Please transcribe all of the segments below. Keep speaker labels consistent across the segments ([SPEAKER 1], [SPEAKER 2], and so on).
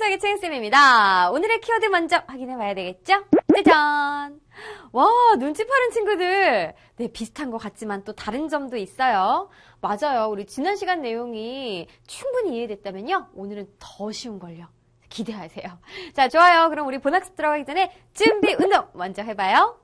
[SPEAKER 1] 수학의 채은쌤입니다. 오늘의 키워드 먼저 확인해 봐야 되겠죠? 짜잔! 와, 눈치 빠른 친구들! 네, 비슷한 것 같지만 또 다른 점도 있어요. 맞아요. 우리 지난 시간 내용이 충분히 이해됐다면요. 오늘은 더 쉬운걸요. 기대하세요. 자, 좋아요. 그럼 우리 본학습 들어가기 전에 준비 운동 먼저 해봐요.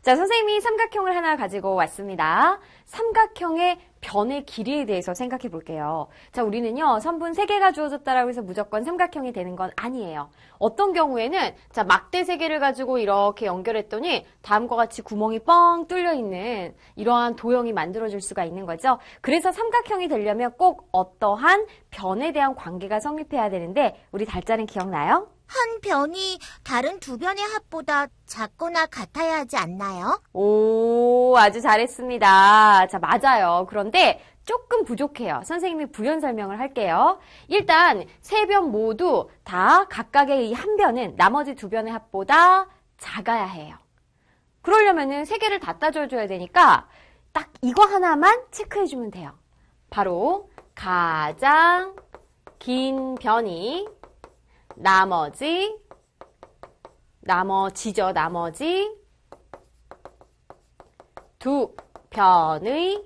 [SPEAKER 1] 자, 선생님이 삼각형을 하나 가지고 왔습니다. 삼각형의 변의 길이에 대해서 생각해 볼게요. 자, 우리는요, 선분 3개가 주어졌다라고 해서 무조건 삼각형이 되는 건 아니에요. 어떤 경우에는, 자, 막대 3개를 가지고 이렇게 연결했더니 다음과 같이 구멍이 뻥 뚫려 있는 이러한 도형이 만들어질 수가 있는 거죠. 그래서 삼각형이 되려면 꼭 어떠한 변에 대한 관계가 성립해야 되는데, 우리 달자는 기억나요?
[SPEAKER 2] 한 변이 다른 두 변의 합보다 작거나 같아야 하지 않나요?
[SPEAKER 1] 오, 아주 잘했습니다. 자, 맞아요. 그런데 조금 부족해요. 선생님이 부연 설명을 할게요. 일단 3변 모두 다 각각의 이 한 변은 나머지 2변의 합보다 작아야 해요. 그러려면은 3개를 다 따져줘야 되니까 딱 이거 하나만 체크해주면 돼요. 바로 가장 긴 변이 나머지 두 변의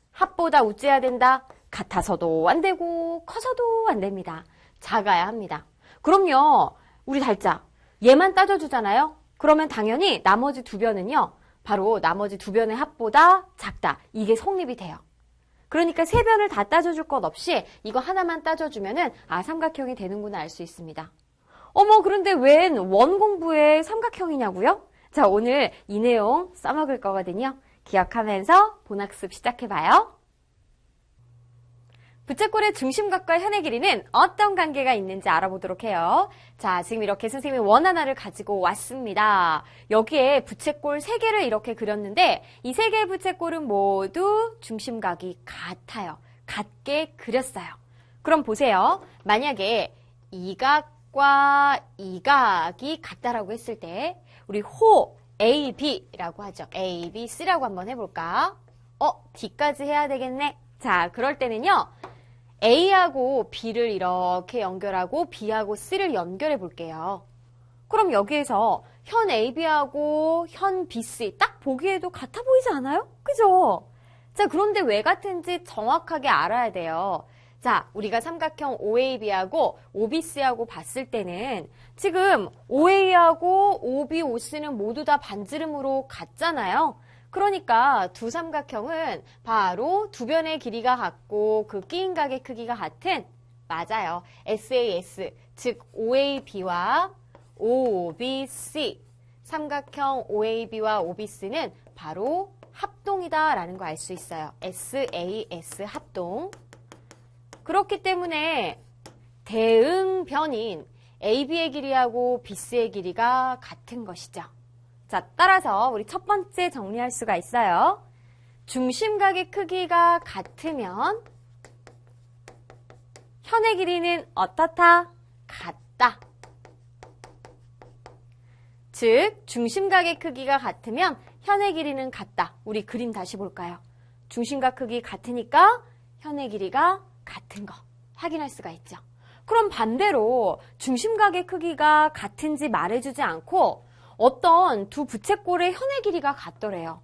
[SPEAKER 1] 합보다 어째야 된다? 같아서도 안 되고 커서도 안 됩니다. 작아야 합니다. 그럼요, 우리 달자 얘만 따져주잖아요. 그러면 당연히 나머지 2변은요, 바로 나머지 2변의 합보다 작다. 이게 성립이 돼요. 그러니까 3변을 다 따져줄 것 없이 이거 하나만 따져주면은 삼각형이 되는구나 알 수 있습니다. 어머, 그런데 웬 원 공부에 삼각형이냐고요? 자, 오늘 이 내용 써먹을 거거든요. 기억하면서 본학습 시작해봐요. 부채꼴의 중심각과 현의 길이는 어떤 관계가 있는지 알아보도록 해요. 자, 지금 이렇게 선생님이 원 하나를 가지고 왔습니다. 여기에 부채꼴 3개를 이렇게 그렸는데 이 3개의 부채꼴은 모두 중심각이 같아요. 같게 그렸어요. 그럼 보세요. 만약에 이 각과 이 각이 같다라고 했을 때 우리 호 A, B라고 하죠. A, B, C라고 한번 해볼까? D까지 해야 되겠네. 자, 그럴 때는요. A하고 B를 이렇게 연결하고 B하고 C를 연결해 볼게요. 그럼 여기에서 현 AB하고 현 BC 딱 보기에도 같아 보이지 않아요? 그죠? 자, 그런데 왜 같은지 정확하게 알아야 돼요. 자, 우리가 삼각형 OAB하고 OBC하고 봤을 때는 지금 OA하고 OB, OC는 모두 다 반지름으로 같잖아요. 그러니까 두 삼각형은 바로 2변의 길이가 같고 그 끼인 각의 크기가 같은, 맞아요, SAS, 즉 OAB와 OBC, 삼각형 OAB와 OBC는 바로 합동이다라는 거 알 수 있어요. SAS 합동. 그렇기 때문에 대응변인 AB의 길이하고 BC의 길이가 같은 것이죠. 자, 따라서 우리 첫 번째 정리할 수가 있어요. 중심각의 크기가 같으면 현의 길이는 어떻다? 같다. 즉, 중심각의 크기가 같으면 현의 길이는 같다. 우리 그림 다시 볼까요? 중심각 크기 같으니까 현의 길이가 같은 거 확인할 수가 있죠. 그럼 반대로 중심각의 크기가 같은지 말해주지 않고 어떤 두 부채꼴의 현의 길이가 같더래요.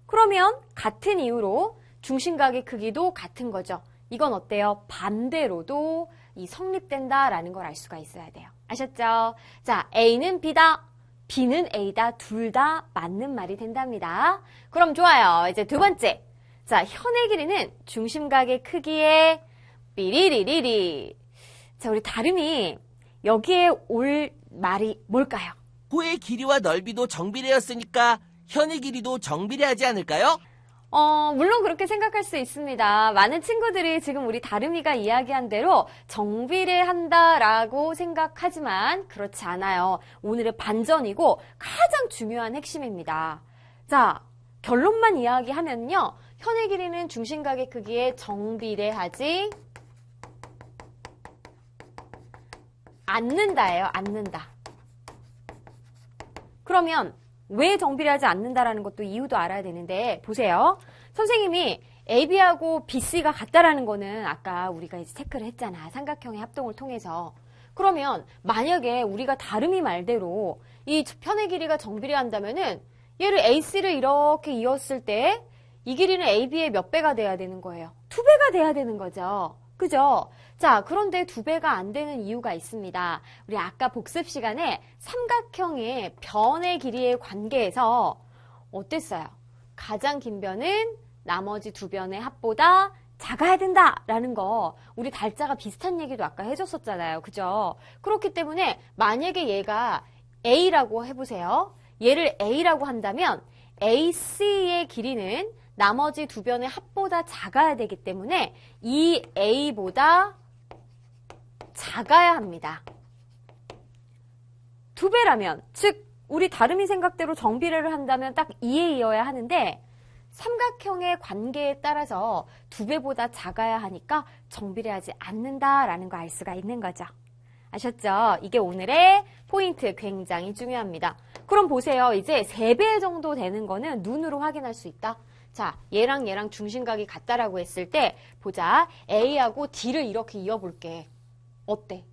[SPEAKER 1] 그러면 같은 이유로 중심각의 크기도 같은 거죠. 이건 어때요? 반대로도 이 성립된다라는 걸 알 수가 있어야 돼요. 아셨죠? 자, A는 B다, B는 A다, 둘 다 맞는 말이 된답니다. 그럼 좋아요. 이제 두 번째. 자, 현의 길이는 중심각의 크기에 삐리리리리. 자, 우리 다름이 여기에 올 말이 뭘까요?
[SPEAKER 3] 호의 길이와 넓이도 정비례였으니까 현의 길이도 정비례하지 않을까요?
[SPEAKER 1] 물론 그렇게 생각할 수 있습니다. 많은 친구들이 지금 우리 다름이가 이야기한 대로 정비례한다라고 생각하지만 그렇지 않아요. 오늘의 반전이고 가장 중요한 핵심입니다. 자, 결론만 이야기하면요. 현의 길이는 중심각의 크기에 정비례하지 않는다예요. 않는다. 그러면 왜 정비례하지 않는다라는 것도 이유도 알아야 되는데 보세요. 선생님이 AB하고 BC가 같다라는 거는 아까 우리가 이제 체크를 했잖아. 삼각형의 합동을 통해서. 그러면 만약에 우리가 다름이 말대로 이 편의 길이가 정비례한다면은 얘를 AC를 이렇게 이었을 때 이 길이는 AB의 몇 배가 돼야 되는 거예요? 2배가 돼야 되는 거죠. 그죠? 자, 그런데 2배가 안 되는 이유가 있습니다. 우리 아까 복습 시간에 삼각형의 변의 길이의 관계에서 어땠어요? 가장 긴 변은 나머지 두 변의 합보다 작아야 된다라는 거 우리 달자가 비슷한 얘기도 아까 해줬었잖아요. 그죠? 그렇기 때문에 만약에 얘가 A라고 해보세요. 얘를 A라고 한다면 AC의 길이는 나머지 두 변의 합보다 작아야 되기 때문에 이 A보다 작아야 합니다. 2배라면, 즉 우리 다름이 생각대로 정비례를 한다면 딱 2에 이어야 하는데 삼각형의 관계에 따라서 2배보다 작아야 하니까 정비례하지 않는다라는 거 알 수가 있는 거죠. 아셨죠? 이게 오늘의 포인트, 굉장히 중요합니다. 그럼 보세요. 이제 3배 정도 되는 거는 눈으로 확인할 수 있다. 자, 얘랑 얘랑 중심각이 같다라고 했을 때 보자. A하고 D를 이렇게 이어볼게. 어때?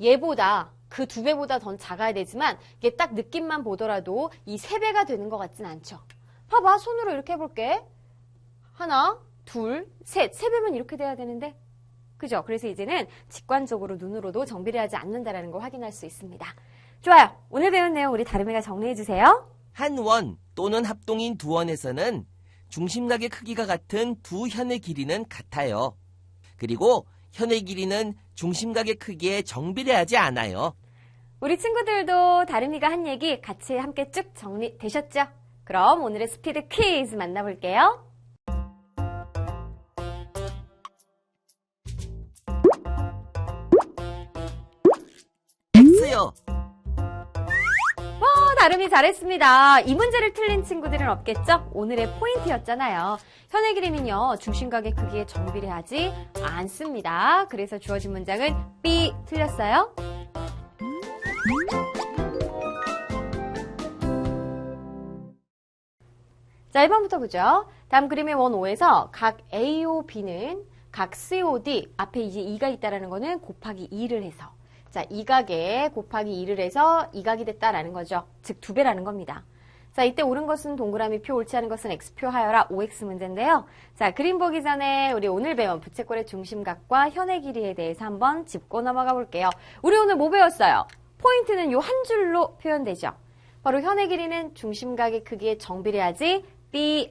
[SPEAKER 1] 얘보다 그 2배보다 더 작아야 되지만 이게 딱 느낌만 보더라도 이 3배가 되는 것 같진 않죠. 봐봐. 손으로 이렇게 해볼게. 하나, 둘, 셋. 3배면 이렇게 돼야 되는데. 그죠? 그래서 이제는 직관적으로 눈으로도 정비례하지 않는다라는 걸 확인할 수 있습니다. 좋아요. 오늘 배운 내용 우리 다름이가 정리해주세요.
[SPEAKER 3] 한 원 또는 합동인 두 원에서는 중심각의 크기가 같은 두 현의 길이는 같아요. 그리고 현의 길이는 중심각의 크기에 정비례하지 않아요.
[SPEAKER 1] 우리 친구들도 다름이가 한 얘기 같이 함께 쭉 정리되셨죠? 그럼 오늘의 스피드 퀴즈 만나볼게요.
[SPEAKER 3] X요.
[SPEAKER 1] 다름이 잘했습니다. 이 문제를 틀린 친구들은 없겠죠? 오늘의 포인트였잖아요. 현의 길이는요, 중심각의 크기에 정비례하지 않습니다. 그래서 주어진 문장은 B 틀렸어요. 자, 1번부터 보죠. 다음 그림의 원 5에서 각 AOB는 각 COD 앞에 이제 2가 있다라는 거는 곱하기 2를 해서 자, 이 각에 곱하기 2를 해서 이 각이 됐다라는 거죠. 즉 2배라는 겁니다. 자, 이때 옳은 것은 동그라미 표, 옳지 않은 것은 X표 하여라. OX 문제인데요. 자, 그림 보기 전에 우리 오늘 배운 부채꼴의 중심각과 현의 길이에 대해서 한번 짚고 넘어가 볼게요. 우리 오늘 뭐 배웠어요? 포인트는 요 한 줄로 표현되죠. 바로 현의 길이는 중심각의 크기에 정비례하지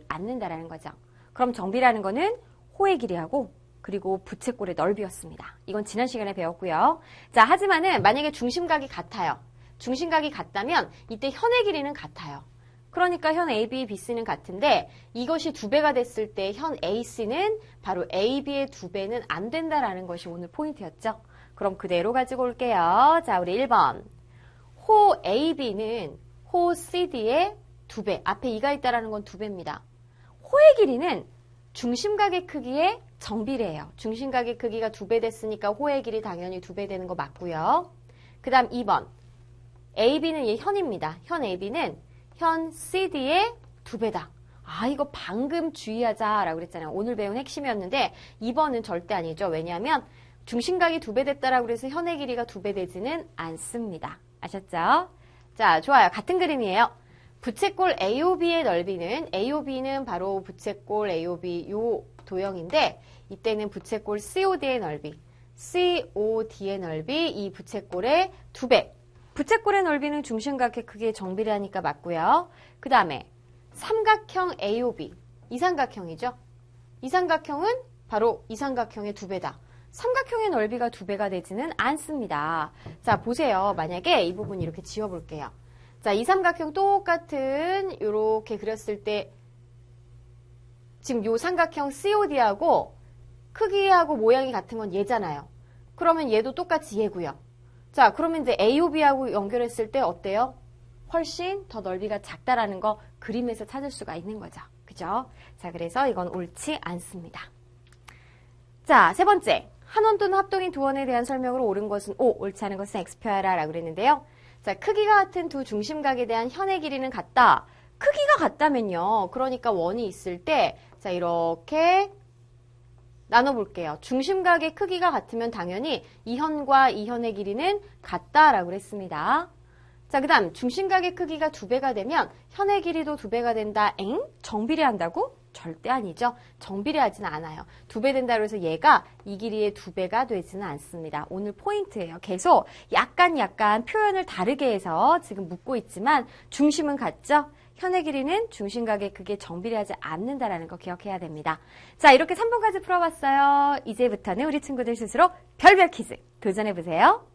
[SPEAKER 1] 않는다라는 거죠. 그럼 정비라는 거는 호의 길이하고 그리고 부채꼴의 넓이였습니다. 이건 지난 시간에 배웠고요. 자, 하지만은 만약에 중심각이 같아요. 중심각이 같다면 이때 현의 길이는 같아요. 그러니까 현 AB, BC는 같은데 이것이 2배가 됐을 때 현 AC는 바로 AB의 2배는 안 된다라는 것이 오늘 포인트였죠. 그럼 그대로 가지고 올게요. 자, 우리 1번. 호 AB는 호 CD의 2배. 앞에 2가 있다라는 건 2배입니다. 호의 길이는 중심각의 크기에 정비례해요. 중심각의 크기가 2배 됐으니까 호의 길이 당연히 2배 되는 거 맞고요. 그 다음 2번. AB는 얘 현입니다. 현 AB는 현 CD의 2배다. 아, 이거 방금 주의하자라고 그랬잖아요. 오늘 배운 핵심이었는데 2번은 절대 아니죠. 왜냐하면 중심각이 2배 됐다라고 그래서 현의 길이가 2배 되지는 않습니다. 아셨죠? 자, 좋아요. 같은 그림이에요. 부채꼴 AOB의 넓이는 AOB는 바로 부채꼴 AOB 요 도형인데 이때는 부채꼴 COD의 넓이 COD의 넓이 이 부채꼴의 2배. 부채꼴의 넓이는 중심각의 크기에 정비례하니까 맞고요. 그 다음에 삼각형 AOB 이 삼각형이죠. 이 삼각형은 바로 이 삼각형의 2배다. 삼각형의 넓이가 2배가 되지는 않습니다. 자, 보세요. 만약에 이 부분 이렇게 지워볼게요. 자, 이 삼각형 똑같은 이렇게 그렸을 때 지금 요 삼각형 COD하고 크기하고 모양이 같은 건 얘잖아요. 그러면 얘도 똑같이 얘고요. 자, 그러면 이제 AOB하고 연결했을 때 어때요? 훨씬 더 넓이가 작다라는 거 그림에서 찾을 수가 있는 거죠. 그죠? 자, 그래서 이건 옳지 않습니다. 자, 세 번째. 한원 또는 합동인 두 원에 대한 설명으로 옳은 것은 O, 옳지 않은 것은 X표하라 라고 그랬는데요. 자, 크기가 같은 두 중심각에 대한 현의 길이는 같다. 크기가 같다면요. 그러니까 원이 있을 때 자, 이렇게 나눠볼게요. 중심각의 크기가 같으면 당연히 이 현과 이 현의 길이는 같다라고 그랬습니다. 자, 그 다음 중심각의 크기가 2배가 되면 현의 길이도 2배가 된다. 엥? 정비례한다고? 절대 아니죠. 정비례하지는 않아요. 2배 된다고 해서 얘가 이 길이의 2배가 되지는 않습니다. 오늘 포인트예요. 계속 약간 표현을 다르게 해서 지금 묻고 있지만 중심은 같죠? 현의 길이는 중심각의 크기에 정비례하지 않는다라는 거 기억해야 됩니다. 자, 이렇게 3번까지 풀어봤어요. 이제부터는 우리 친구들 스스로 별별 퀴즈 도전해보세요.